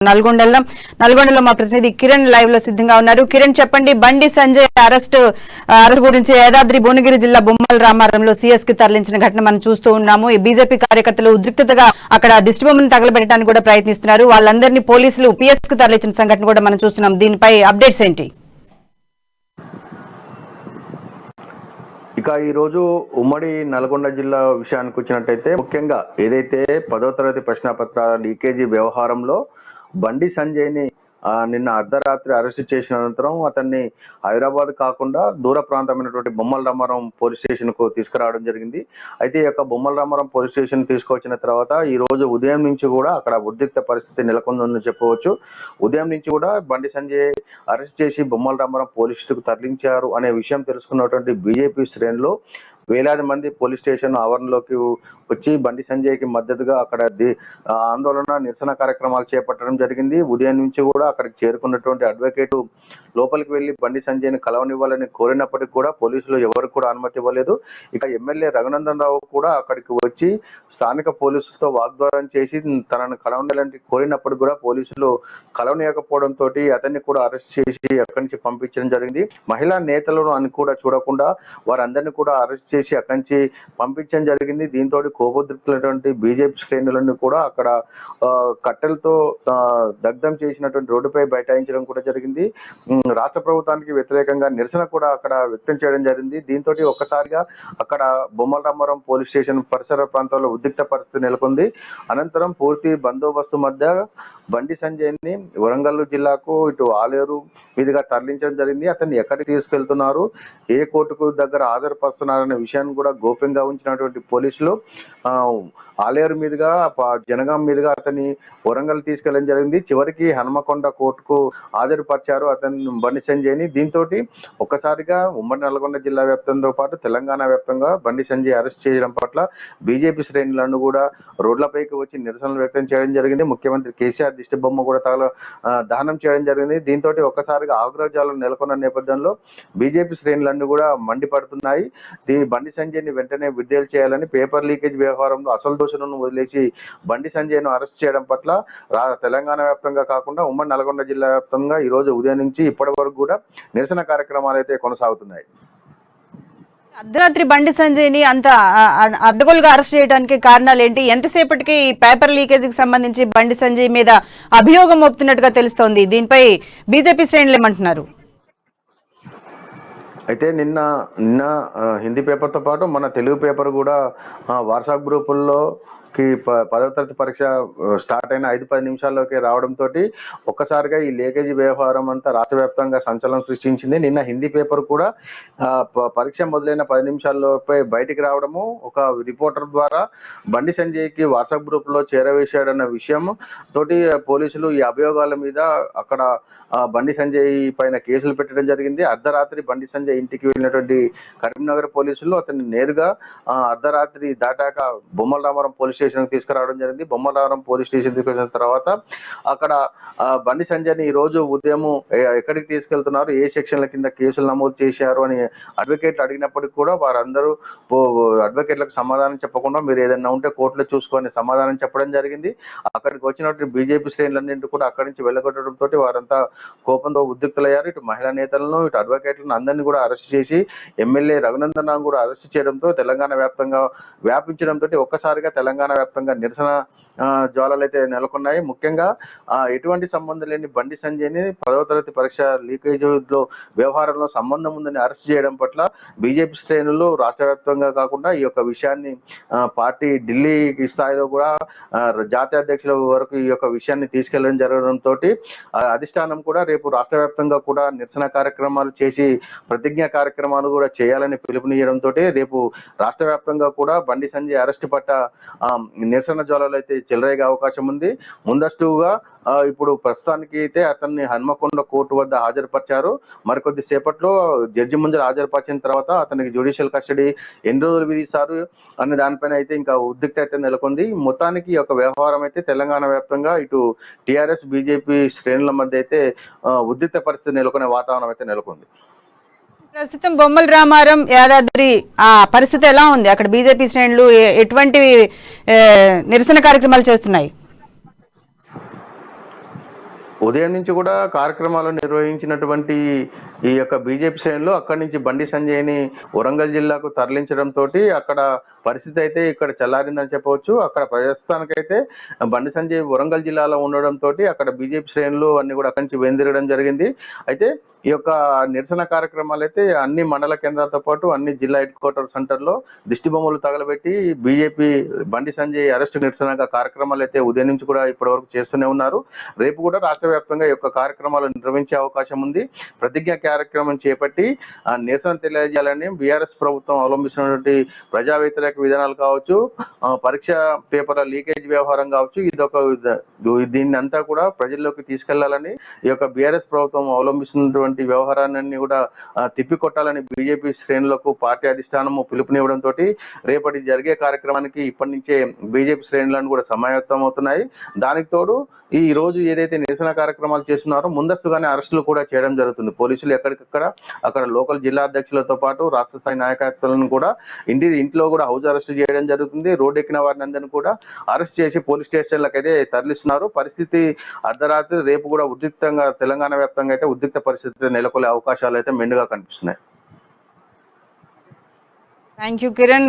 నల్గొండలో మా ప్రతినిధి కిరణ్ లైవ్ లో సిద్ధంగా ఉన్నారు. కిరణ్, చెప్పండి, బండి సంజయ్ అరెస్ట్ గురించి యాదాద్రి భువనగిరి జిల్లా బొమ్మల రామారంలో సీఎస్ కి తరలించిన ఘటన మనం చూస్తూ ఉన్నాము. ఈ బీజేపీ కార్యకర్తలు ఉద్రిక్తతగా అక్కడ దిష్టిబొమ్మను తగలబెట్టడానికి కూడా ప్రయత్నిస్తున్నారు. వాళ్ళందరినీ పోలీసులు పిఎస్ కి తరలించిన సంఘటన కూడా మనం చూస్తున్నాం. దీనిపై అప్డేట్స్ ఏంటి? ఇక ఈ రోజు ఉమ్మడి నల్గొండ జిల్లా విషయానికి వచ్చినట్టయితే ముఖ్యంగా ఏదైతే 10వ తరగతి ప్రశ్నపత్రాల లీకేజీ వ్యవహారంలో బండి సంజయ్ని నిన్న అర్ధరాత్రి అరెస్ట్ చేసిన అనంతరం అతన్ని హైదరాబాద్ కాకుండా దూర ప్రాంతమైనటువంటి బొమ్మల రామారం పోలీస్ స్టేషన్ కు తీసుకురావడం జరిగింది. అయితే ఈ యొక్క బొమ్మల రామారం పోలీస్ స్టేషన్ తీసుకొచ్చిన తర్వాత ఈ రోజు ఉదయం నుంచి కూడా అక్కడ ఉద్రిక్త పరిస్థితి నెలకొందని చెప్పవచ్చు. ఉదయం నుంచి కూడా బండి సంజయ్ అరెస్ట్ చేసి బొమ్మల రామారం పోలీస్ స్టేషన్కు తరలించారు అనే విషయం తెలుసుకున్నటువంటి బీజేపీ శ్రేణులు వేలాది మంది పోలీస్ స్టేషన్ ఆవరణలోకి వచ్చి బండి సంజయ్కి మద్దతుగా అక్కడ ఆందోళన నిరసన కార్యక్రమాలు చేపట్టడం జరిగింది. ఉదయం నుంచి కూడా అక్కడికి చేరుకున్నటువంటి అడ్వకేట్ లోపలికి వెళ్లి బండి సంజయ్ని కలవనివ్వాలని కోరినప్పటికీ కూడా పోలీసులు ఎవరికి కూడా అనుమతి ఇవ్వలేదు. ఇక ఎమ్మెల్యే రఘునందన్ రావు కూడా అక్కడికి వచ్చి స్థానిక పోలీసులతో వాగ్దానం చేసి తనను కలవనివ్వాలని కోరినప్పుడు కూడా పోలీసులు కలవనీయకపోవడంతో అతన్ని కూడా అరెస్ట్ చేసి అక్కడి నుంచి పంపించడం జరిగింది. మహిళా నేతలను అని కూడా చూడకుండా వారందరినీ కూడా అరెస్ట్ చేసి అక్కడి నుంచి పంపించడం జరిగింది. దీంతో కోపోద్రిక్తులైనటువంటి బీజేపీ శ్రేణులను కూడా అక్కడ కట్టెలతో దగ్ధం చేసినటువంటి రోడ్డుపై బైఠాయించడం కూడా జరిగింది. రాష్ట్ర ప్రభుత్వానికి వ్యతిరేకంగా నిరసన కూడా అక్కడ వ్యక్తం చేయడం జరిగింది. దీంతో ఒక్కసారిగా అక్కడ బొమ్మల రామారం పోలీస్ స్టేషన్ పరిసర ప్రాంతాల్లో ఉద్రిక్త పరిస్థితి నెలకొంది. అనంతరం పూర్తి బందోబస్తు మధ్య బండి సంజయ్ని వరంగల్ జిల్లాకు ఇటు ఆలేరు మీదుగా తరలించడం జరిగింది. అతన్ని ఎక్కడికి తీసుకెళ్తున్నారు, ఏ కోర్టుకు దగ్గర హాజరుపరుస్తున్నారనే విషయాన్ని కూడా గోప్యంగా ఉంచినటువంటి పోలీసులు ఆలేరు మీదుగా జనగాం మీదుగా అతన్ని వరంగల్ తీసుకెళ్లడం జరిగింది. చివరికి హనుమకొండ కోర్టుకు హాజరుపరిచారు అతన్ని బండి సంజయ్ని. దీంతో ఒక్కసారిగా ఉమ్మడి నల్గొండ జిల్లా వ్యాప్తంతో పాటు తెలంగాణ వ్యాప్తంగా బండి సంజయ్ అరెస్ట్ చేయడం పట్ల బీజేపీ శ్రేణులను కూడా రోడ్లపైకి వచ్చి నిరసనలు వ్యక్తం చేయడం జరిగింది. ముఖ్యమంత్రి కేసీఆర్ దిష్టి బొమ్మ కూడా దహనం చేయడం జరిగింది. దీంతో ఒక్కసారిగా ఆగ్రహజాలం నెలకొన్న నేపథ్యంలో బీజేపీ శ్రేణులన్నీ కూడా మండిపడుతున్నాయి. బండి సంజయ్ని వెంటనే విడుదల చేయాలని, పేపర్ లీకేజ్ వ్యవహారంలో అసలు దోషులను వదిలేసి బండి సంజయ్ను అరెస్ట్ చేయడం పట్ల తెలంగాణ వ్యాప్తంగా కాకుండా ఉమ్మడి నల్గొండ జిల్లా వ్యాప్తంగా ఈ రోజు ఉదయం నుంచి ఇప్పటి వరకు కూడా నిరసన కార్యక్రమాలు అయితే కొనసాగుతున్నాయి. అర్ధరాత్రి బండి సంజయ్ని అంత అడ్డగోలుగా అరెస్ట్ చేయడానికి కారణాలు ఏంటి? ఎంతసేపటికి ఈ పేపర్ లీకేజీకి సంబంధించి బండి సంజయ్ మీద అభియోగం మోపుతున్నట్టుగా తెలుస్తోంది. దీనిపై బీజేపీ శ్రేణులు ఏమంటున్నారు? అయితే నిన్న హిందీ పేపర్తో పాటు మన తెలుగు పేపర్ కూడా వాట్సాప్ గ్రూపుల్లో 10వ తరగతి పరీక్ష స్టార్ట్ అయిన 5-10 నిమిషాల్లోకి రావడంతో ఒక్కసారిగా ఈ లీకేజీ వ్యవహారం అంతా రాష్ట్ర వ్యాప్తంగా సంచలనం సృష్టించింది. నిన్న హిందీ పేపర్ కూడా పరీక్ష మొదలైన 10 నిమిషాల్లోపై బయటికి రావడము, ఒక రిపోర్టర్ ద్వారా బండి సంజయ్కి వాట్సాప్ గ్రూప్ లో చేరవేశాడన్న విషయం తోటి పోలీసులు ఈ అభియోగాల మీద అక్కడ బండి సంజయ్ పైన కేసులు పెట్టడం జరిగింది. అర్ధరాత్రి బండి సంజయ్ ఇంటికి వెళ్ళినటువంటి కరీంనగర్ పోలీసులు అతన్ని నేరుగా అర్ధరాత్రి దాటాక బొమ్మల రామారం పోలీస్ స్టేషన్ తీసుకురావడం జరిగింది. బొమ్మల రామారం పోలీస్ స్టేషన్ తీసుకొచ్చిన తర్వాత అక్కడ బండి సంజయ్ని ఈ రోజు ఉదయం ఎక్కడికి తీసుకెళ్తున్నారు, ఏ సెక్షన్ల కింద కేసులు నమోదు చేశారు అని అడ్వకేట్లు అడిగినప్పటికీ కూడా వారందరూ అడ్వకేట్లకు సమాధానం చెప్పకుండా మీరు ఏదైనా ఉంటే కోర్టులో చూసుకొని సమాధానం చెప్పడం జరిగింది. అక్కడికి వచ్చినటువంటి బీజేపీ శ్రేణులన్నింటి కూడా అక్కడి నుంచి వెళ్ళగొట్టడంతో వారంతా కోపంతో ఉద్రిక్తులయ్యారు. ఇటు మహిళా నేతలను, ఇటు అడ్వకేట్లను అందరినీ కూడా అరెస్ట్ చేసి ఎమ్మెల్యే రఘునందన్ రావు కూడా అరెస్ట్ చేయడంతో తెలంగాణ వ్యాప్తంగా వ్యాపించడంతో ఒక్కసారిగా తెలంగాణ వ్యాప్తంగా నిరసన జ్వాలలు అయితే నెలకొన్నాయి. ముఖ్యంగా ఎటువంటి సంబంధం లేని బండి సంజయ్ని 10వ తరగతి పరీక్ష లీకేజ్ వ్యవహారంలో సంబంధం ఉందని అరెస్ట్ చేయడం పట్ల బీజేపీ శ్రేణులు రాష్ట్ర వ్యాప్తంగా కాకుండా ఈ యొక్క విషయాన్ని పార్టీ ఢిల్లీ స్థాయిలో కూడా జాతీయ అధ్యక్షుల వరకు ఈ యొక్క విషయాన్ని తీసుకెళ్లడం జరగడంతో అధిష్టానం కూడా రేపు రాష్ట్ర వ్యాప్తంగా కూడా నిరసన కార్యక్రమాలు చేసి ప్రతిజ్ఞ కార్యక్రమాలు కూడా చేయాలని పిలుపునియడంతో రేపు రాష్ట్ర వ్యాప్తంగా కూడా బండి సంజయ్ అరెస్ట్ పట్ల నిరసన జ్వాలలు అయితే చెలరేగే అవకాశం ఉంది. ముందస్తుగా ఇప్పుడు ప్రస్తుతానికి అయితే అతన్ని హన్మకొండ కోర్టు వద్ద హాజరుపరిచారు. మరికొద్ది సేపట్లో జడ్జి ముందు హాజరుపరిచిన తర్వాత అతనికి జ్యుడిషియల్ కస్టడీ ఎన్ని రోజులు విధిస్తారు అనే దానిపైన అయితే ఇంకా ఉద్రిక్త అయితే నెలకొంది. మొత్తానికి ఈ యొక్క వ్యవహారం అయితే తెలంగాణ వ్యాప్తంగా ఇటు టీఆర్ఎస్ బీజేపీ శ్రేణుల మధ్య అయితే ఉద్రిక్త పరిస్థితి నెలకొనే వాతావరణం అయితే నెలకొంది. ప్రస్తుతం బొమ్మల రామారం యాదాద్రి ఆ పరిస్థితి ఎలా ఉంది? అక్కడ బీజేపీ శ్రేణులు ఎటువంటి నిరసన కార్యక్రమాలు చేస్తున్నాయి? ఉదయం నుంచి కూడా కార్యక్రమాలు నిర్వహించినటువంటి ఈ యొక్క బీజేపీ శ్రేణులు అక్కడి నుంచి బండి సంజయ్ని వరంగల్ జిల్లాకు తరలించడం తోటి అక్కడ పరిస్థితి అయితే ఇక్కడ చల్లారిందని చెప్పవచ్చు. అక్కడ ప్రస్తుతానికైతే బండి సంజయ్ వరంగల్ జిల్లాలో ఉండడం తోటి అక్కడ బీజేపీ శ్రేణులు అన్ని కూడా అక్కడి నుంచి వెందిరగడం జరిగింది. అయితే ఈ యొక్క నిరసన కార్యక్రమాలు అయితే అన్ని మండల కేంద్రాలతో పాటు అన్ని జిల్లా హెడ్ క్వార్టర్ సెంటర్లో దిష్టి బొమ్మలు తగలబెట్టి బీజేపీ బండి సంజయ్ అరెస్టు నిరసన కార్యక్రమాలు అయితే ఉదయం నుంచి కూడా ఇప్పటి వరకు చేస్తూనే ఉన్నారు. రేపు కూడా రాష్ట్ర వ్యాప్తంగా ఈ యొక్క కార్యక్రమాలు నిర్వహించే అవకాశం ఉంది. ప్రతిజ్ఞ కార్యక్రమం చేపట్టి ఆ నిరసన తెలియజేయాలని బీఆర్ఎస్ ప్రభుత్వం అవలంబిస్తున్నటువంటి ప్రజా వ్యతిరేక విధానాలు కావచ్చు, పరీక్ష పేపర్ల లీకేజ్ వ్యవహారం కావచ్చు, దీన్ని అంతా కూడా ప్రజల్లోకి తీసుకెళ్లాలని ఈ యొక్క బీఆర్ఎస్ ప్రభుత్వం అవలంబిస్తున్నటువంటి వ్యవహారాన్ని కూడా తిప్పికొట్టాలని బీజేపీ శ్రేణులకు పార్టీ అధిష్టానము పిలుపునివ్వడంతో రేపటి జరిగే కార్యక్రమానికి ఇప్పటి నుంచే బీజేపీ శ్రేణులను కూడా సమాయత్తం అవుతున్నాయి. దానికి తోడు ఈ రోజు ఏదైతే నిరసన కార్యక్రమాలు చేస్తున్నారో ముందస్తుగానే అరెస్టులు కూడా చేయడం జరుగుతుంది. పోలీసులు ఎక్కడికక్కడ అక్కడ లోకల్ జిల్లా అధ్యక్షులతో పాటు రాష్ట్ర స్థాయి నాయకత్వాలను కూడా ఇంట్లో కూడా హౌస్ అరెస్ట్ చేయడం జరుగుతుంది. రోడ్డు ఎక్కిన వారిని అందరినీ కూడా అరెస్ట్ చేసి పోలీస్ స్టేషన్లకు అయితే తరలిస్తున్నారు. పరిస్థితి అర్ధరాత్రి రేపు కూడా ఉద్రిక్తంగా తెలంగాణ వ్యాప్తంగా అయితే ఉద్రిక్త పరిస్థితి నెలకొనే అవకాశాలు అయితే మెండుగా కనిపిస్తున్నాయి. Thank you Kiran.